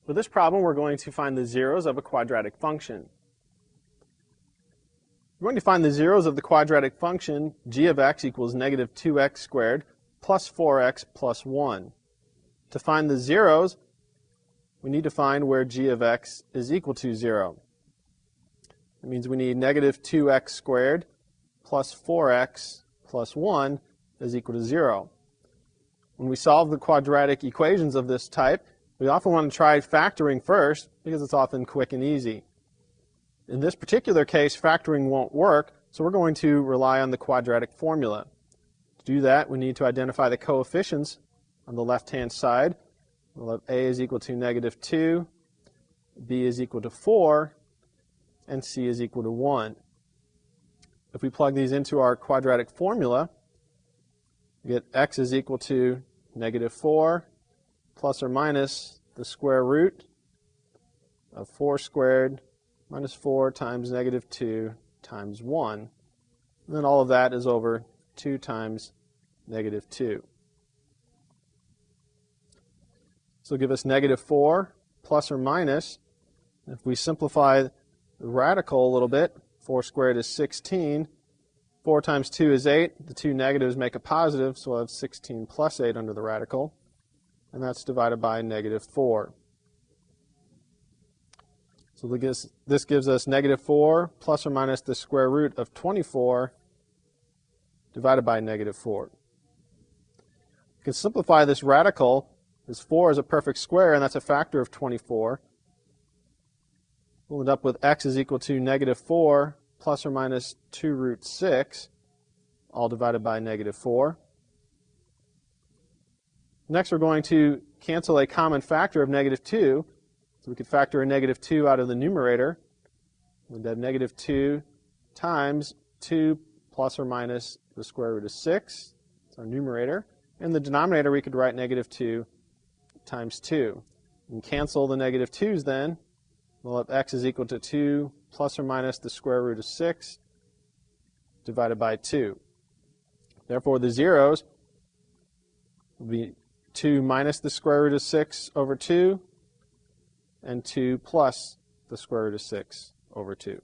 For this problem, we're going to find the zeros of a quadratic function. We're going to find the zeros of the quadratic function g of x equals negative 2x squared plus 4x plus 1. To find the zeros, we need to find where g of x is equal to 0. That means we need negative 2x squared plus 4x plus 1 is equal to 0. When we solve the quadratic equations of this type, we often want to try factoring first because it's often quick and easy. In this particular case, factoring won't work, so we're going to rely on the quadratic formula. To do that, we need to identify the coefficients on the left-hand side. We'll have a is equal to negative 2, b is equal to 4, and c is equal to 1. If we plug these into our quadratic formula, we get x is equal to negative 4 plus or minus the square root of 4 squared minus 4 times negative 2 times 1. And then all of that is over 2 times negative 2. This will give us negative 4 plus or minus. If we simplify the radical a little bit, 4 squared is 16. 4 times 2 is 8. The two negatives make a positive, so we'll have 16 plus 8 under the radical. And that's divided by negative 4. So this gives us negative 4 plus or minus the square root of 24 divided by negative 4. We can simplify this radical, as 4 is a perfect square, and that's a factor of 24. We'll end up with x is equal to negative 4 plus or minus 2 root 6, all divided by negative 4. Next, we're going to cancel a common factor of negative 2. So we could factor a negative 2 out of the numerator. We'd have negative 2 times 2 plus or minus the square root of 6. That's our numerator. In the denominator, we could write negative 2 times 2. And cancel the negative 2's then. We'll have x is equal to 2 plus or minus the square root of 6 divided by 2. Therefore, the zeros will be 2 minus the square root of 6 over 2, and 2 plus the square root of 6 over 2.